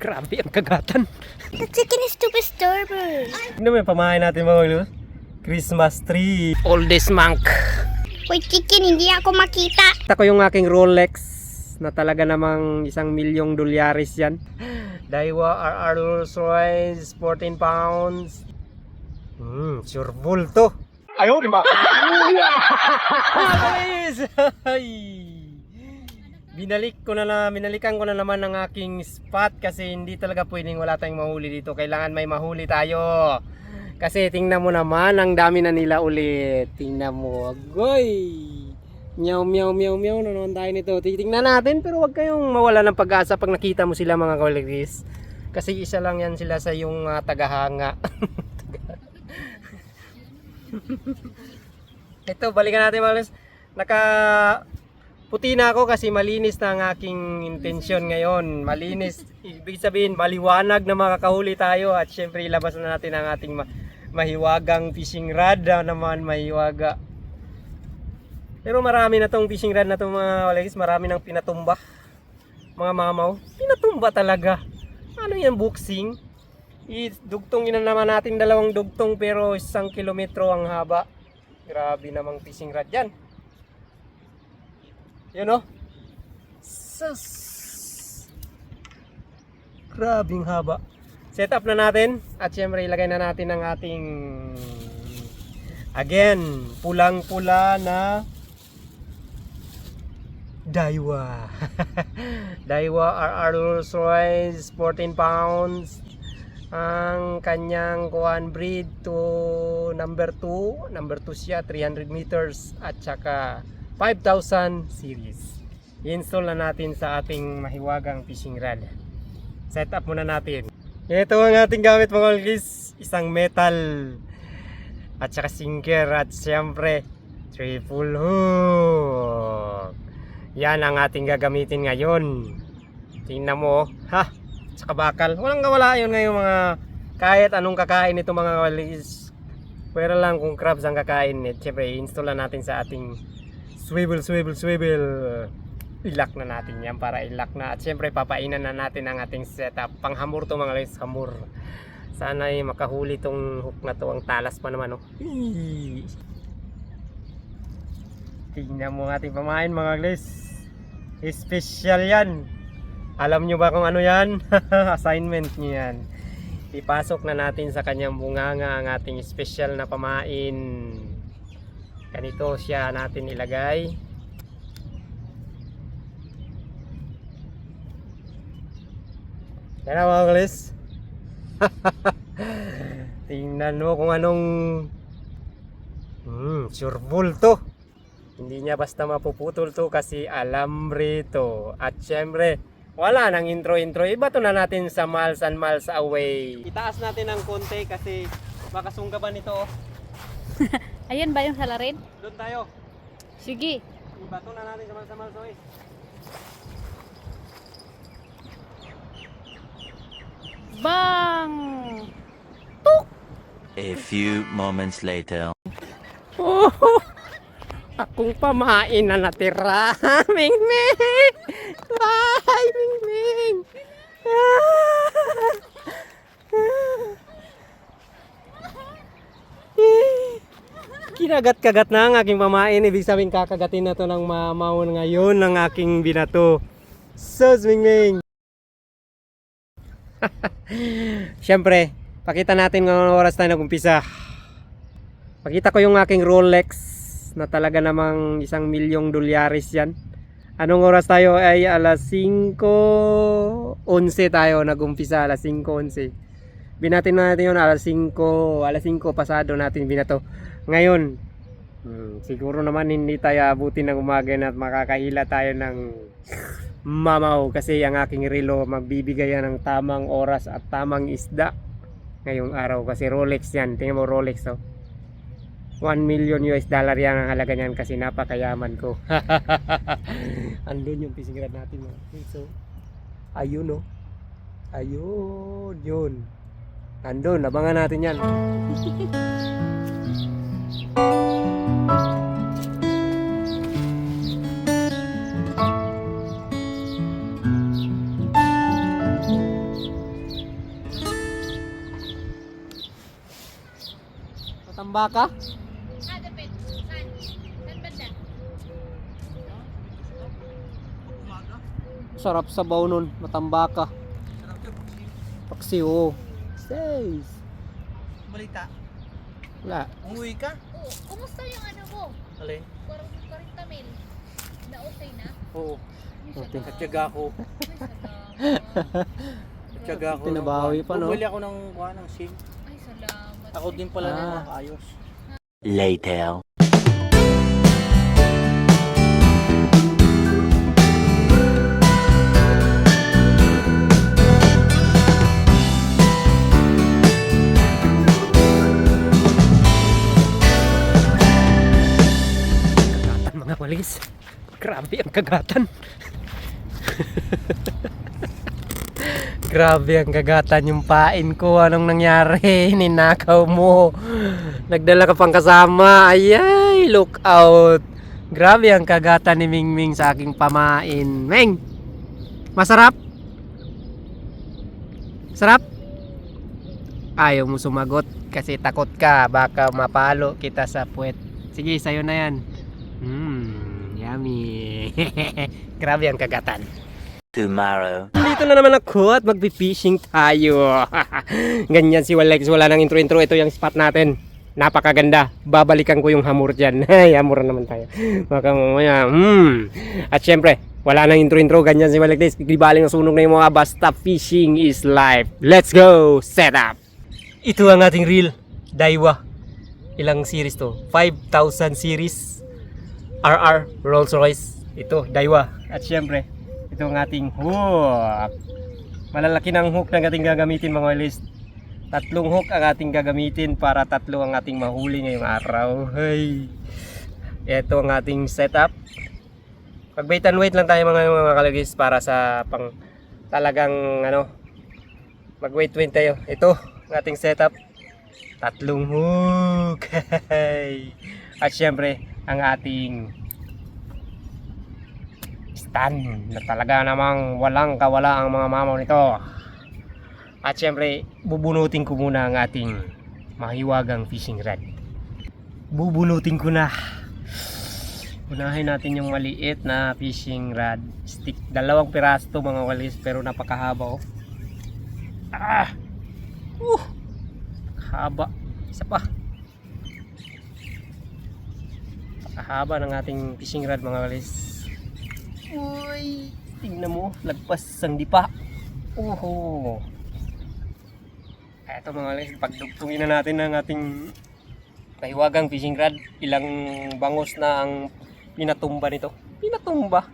Grabe ang kagatan. The chicken is too disturbing. Ano may pamahay natin mga ulo? Christmas tree. Oldest monk. Hoy chicken, hindi ako makita. Kita ko yung aking Rolex na talaga namang $1,000,000 yan. Daiwa RR Rolls Royce 14 pounds. Sure bull to. Ayaw, di ba? Guys! Binalikan ko na naman ang aking spot kasi hindi talaga pwedeng wala tayong mahuli dito. Kailangan may mahuli tayo. Kasi tingnan mo naman, ang dami na nila ulit. Tingnan mo. Agoy! Meow meow meow meow. Nanonood tayo nito. Titingnan natin pero wag kayong mawala ng pag-asa pag nakita mo sila mga kawaligis. Kasi isa lang yan sila sa yung tagahanga. Ito, balikan natin mga kawaligis. Puti na ako kasi malinis na ang aking intensyon ngayon. Malinis, ibig sabihin maliwanag na makakahuli tayo at syempre ilabas na natin ang ating mahiwagang fishing rod naman mahiwaga. Pero marami na tong fishing rod na to mga kawaligis, marami nang pinatumba. Mga mamaw, pinatumba talaga. Ano yan, boxing? Dugtong ina naman natin 2 dugtong pero 1 kilometro ang haba. Grabe namang fishing rod yan. Yun o. Sus. Grabing haba. Set up na natin. At syempre ilagay na natin ang ating again, pulang-pula na Daiwa. Daiwa RR Rolls Royce 14 pounds. Ang kanyang kuan breed to number 2. Number 2 siya, 300 meters. At saka 5,000 series. I-install na natin sa ating mahiwagang fishing rod. Set up muna natin. Ito ang ating gamit mga kawaligis. Isang metal. At saka sinker. At siyempre, triple hook. Yan ang ating gagamitin ngayon. Tingnan mo. Ha? Saka bakal. Walang kawala yun ngayon mga kahit anong kakain ito mga kawaligis. Pero lang kung crabs ang kakain. Siyempre, i-install na natin sa ating swivel. Ilak na natin yan para ilak na. At syempre papainan na natin ang ating setup. Panghamur to mga guys, hamur. Sana ay makahuli tong hook na to. Ang talas pa naman oh. Tingnan mo ating pamain mga guys. Special yan. Alam nyo ba kung ano yan? Assignment nyo yan. Ipasok na natin sa kanyang bunganga ang ating special na pamain. Ganito siya natin ilagay. Yan na mga kawaligis. Tingnan mo kung anong sure bull to. Hindi niya basta mapuputol to kasi alambre to. At syempre wala nang intro. Iba to na natin sa miles and miles away. Itaas natin ng konti kasi baka sunggaban ito. Ayun ba yung salarin? Doon tayo. Sige. Ibato na natin sa miles away. Bang! Tuk! A few moments later. Oh, akong pamain na natira. Mingming! Bye, Mingming! Kinagat-kagat na ang aking pamain. Ibig sabihin kakagatin na to ng mamaw ngayon ng aking binato. Sus, Mingming! Siyempre, pakita natin ng oras tayo nag-umpisa. Pakita ko yung aking Rolex na talaga namang $1,000,000 yan. Anong oras tayo? Ay alas 5:11 tayo nag-umpisa, alas 5:11. Binatin na natin yun alas 5 pasado natin binato. Ngayon, siguro naman hindi tayo abutin ng umaga at makakahila tayo ng mamaw kasi ang aking relo magbibigay yan ng tamang oras at tamang isda ngayong araw kasi Rolex yan. Tingnan mo Rolex oh. $1,000,000 yan ang halaga niyan kasi napakayaman ko. Andun yung fishing rod natin mga. So, ayun oh. Ayun, yun. Andun, abangan natin yan. Tambaka? Sarap sabaw nun, matambaka. Paksi, oo. Says. Balita. Wala. Umuwi ka? Oo, kumusta yung ano mo? Alin? 40 mil. Na okay na? Oo. Okay. Katyaga ako. Katyaga ako. Tinabawi pa, no? Bumili ako ng kuha ng SIM. Ay, salamat. Ako din pala na Ah. nakakaayos. Later. Kagatan mga walis. Grabe ang kagatan. Grabe ang kagatan yung pain ko. Anong nangyari? Ninakaw mo. Nagdala ka pang kasama. Ayay, look out. Grabe ang kagatan ni Mingming sa aking pamain. Ming, masarap? Sarap? Ayaw mo sumagot kasi takot ka. Baka mapalo kita sa puwet. Sige, sa'yo na yan. Yummy. Grabe ang kagatan. Tomorrow. Dito na naman ako at magpi-fishing tayo. Ganyan si Walex, wala nang intro-intro. Ito yung spot natin. Napakaganda. Babalikan ko yung hamur dyan. Ay, hamur naman tayo. Baka mamaya. At syempre, wala nang intro-intro. Ganyan si Walex. Di baling nasunog na yung mga basta fishing is life. Let's go! Set up! Ito ang ating reel. Daiwa. Ilang series to? 5,000 series. RR Rolls Royce. Ito, Daiwa. At syempre, ito ang ating hook. Malalaki ng hook na ating gagamitin mga list. 3 hook ang ating gagamitin para 3 ang ating mahuli ngayong araw. Hey. Ito ang ating setup. Pag bait and wait lang tayo mga kalagis para sa pang talagang ano, mag wait tayo. Ito ang ating setup. 3 hook. At syempre ang ating stand na talaga namang walang kawala ang mga mamaw nito. At syempre bubunutin ko muna ang ating mahiwagang fishing rod. Bubunutin ko na. Unahin natin yung maliit na fishing rod stick. 2 piraso to mga walis pero napakahaba oh. Haba. Isa pa. Napakahaba ng ating fishing rod mga walis. Uy, tingnan mo, lagpas ang dipa. Oho. Eto mga guys, pagdugtungin na natin ang ating mahiwagang fishing rod. Ilang bangos na ang pinatumba nito. Pinatumba.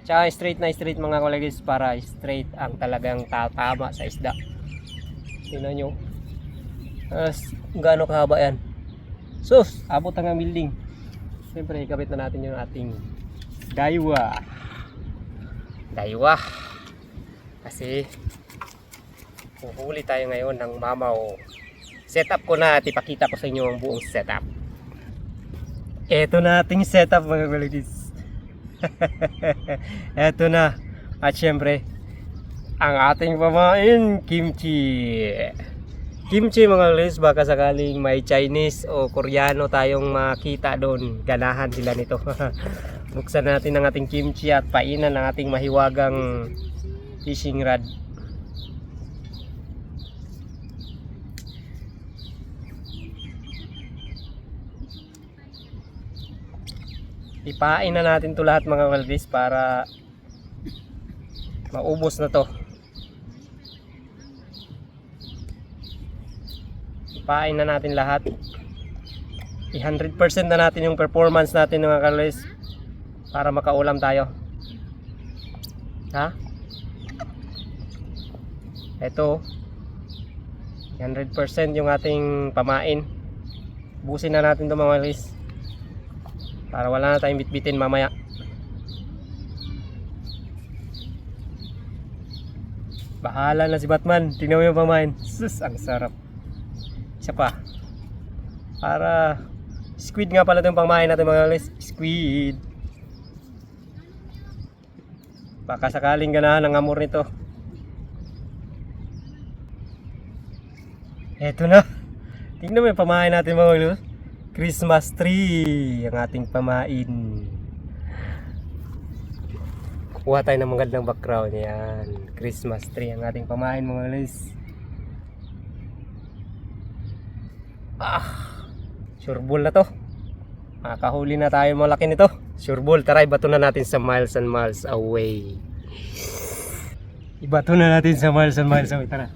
Tsaka straight na straight mga guys para straight ang talagang tatama sa isda. Tingnan nyo. Gaano kahaba yan. Sus, abot hanggang building. Siyempre, ikabit na natin yung ating Daiwa. Kasi huhuli tayo ngayon ng mamaw. Setup ko na at ipakita ko sa inyo ang buong setup. Eto na ating setup mga kalagis. Eto na. At syempre ang ating pamain, kimchi. Kimchi mga kalagis, baka sakaling may Chinese o Koreano tayong makita doon, ganahan sila nito. Buksan natin ang ating kimchi at painan ang ating mahiwagang fishing rod. Ipain na natin to lahat mga kalagis para maubos na to. Ipain na natin lahat. I-100% na natin yung performance natin mga kalagis para makaulam tayo. Ha? Ito 100% yung ating pamain. Busin na natin ito mga kalagis para wala na tayong bitbitin mamaya. Bahala na si Batman. Tingnan mo yung pamain. Sus, ang sarap. Isa pa. Para squid nga pala itong pamain natin mga kalagis. Squid. Baka sakaling ganahan ang amor nito. Eto na. Tingnan mo yung pamain natin mga ulo. Christmas tree. Ang ating pamain. Kuha tayo ng magandang background. Yan. Christmas tree. Ang ating pamain mga ulo. Sure ball na to. Makakahuli na tayo malaki nito. Sure ball. Tara, ibato na natin sa miles and miles away. Ibato na natin sa miles and miles away. Tara.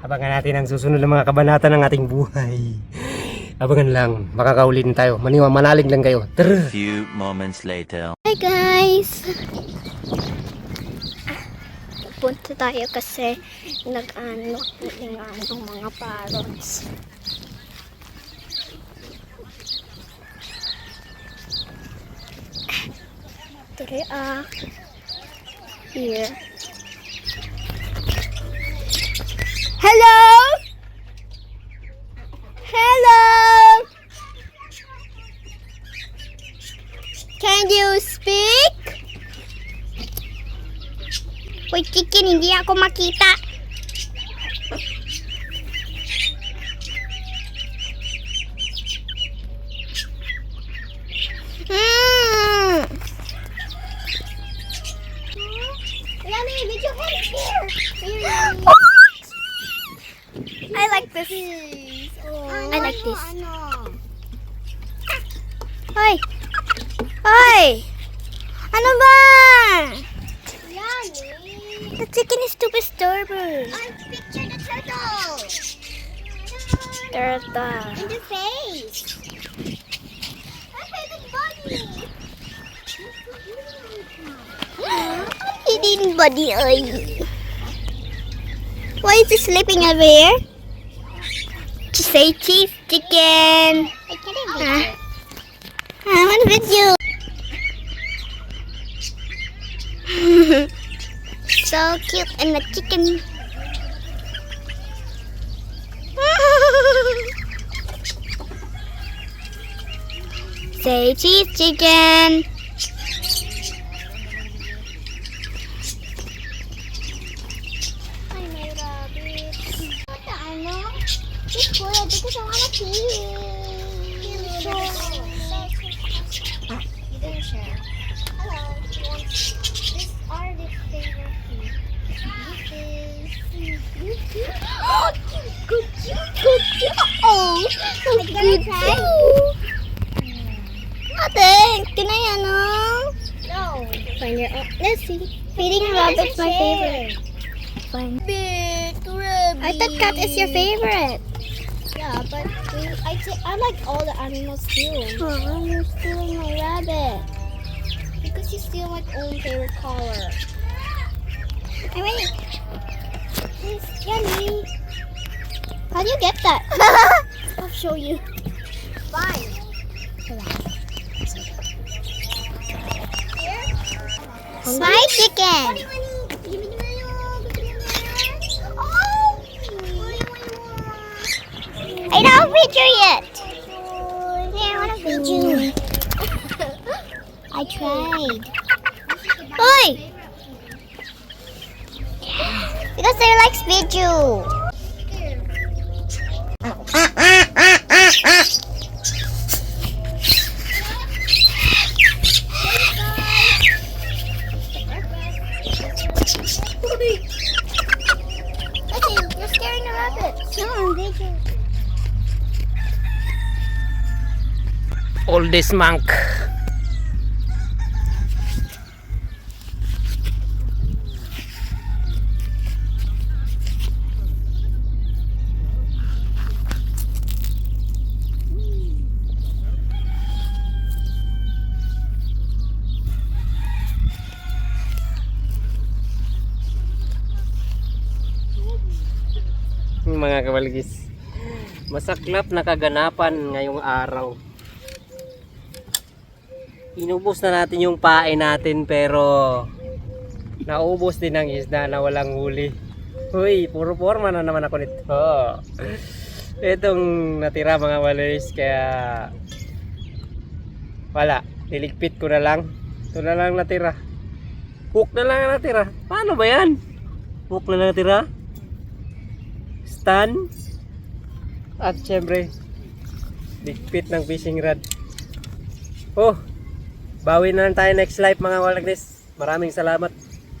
Abangan natin ang susunod na mga kabanata ng ating buhay. Abangan lang, makakahuli din tayo. Manalig lang kayo. Tara! Few moments later. Hi guys! Pupunta tayo kasi nag-ano ng mga parrots. Tara here. Hello? Hello? Can you speak? Uy, chicken, hindi ako makita. Yummy, did you hit here? I like this. I like this. Hoy! Hoy! Ano ba? The chicken is too disturbing. I picture the turtle. Turtle. In the face. My favorite bunny. Eating bunny eye. Why is he sleeping over here? Say cheese, chicken. I can't eat it. I want to video. So cute, and the chicken. Say cheese, chicken. Ay, may rabbit. Ano? It's good because I want to pee. You didn't share. Hello. These are the favorite food. This is good. Oh, so good too. Ate, can I No. Find your own. Let's see. Feeding rabbit's my favorite. Fine. I thought cat is your favorite. Yeah, but I like all the animals too. Oh, you're stealing my rabbit. Because you steal my own favorite color. I mean, It's yummy. how do you get that? I'll show you. Fine. My chicken. I don't picture yet. Yeah, I want to feed you. I tried. Oi! Because they like feed you. Listen, you're scaring the rabbits. No, I'm video. Oldest monk. Mga kabaligis, Masaklap na kaganapan ngayong araw. Inubos na natin yung pain natin pero naubos din ang isda na walang huli. Uy, puro forma na naman ako nito. Itong natira mga walis kaya wala, niligpit ko na lang. Ito na lang natira. Hook na lang natira. Paano ba yan? Hook na lang natira. Stand. At syempre, ligpit ng fishing rod. Oh, bawi na lang tayo next live mga walagnis. Maraming salamat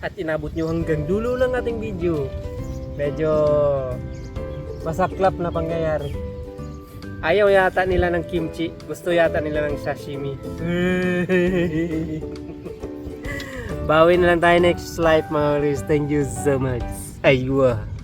at inabot nyo hanggang dulo ng ating video. Medyo masaklap na pangyayari. Ayaw yata nila ng kimchi. Gusto yata nila ng sashimi. Bawi na lang tayo next live mga walagnis. Thank you so much. Aywa.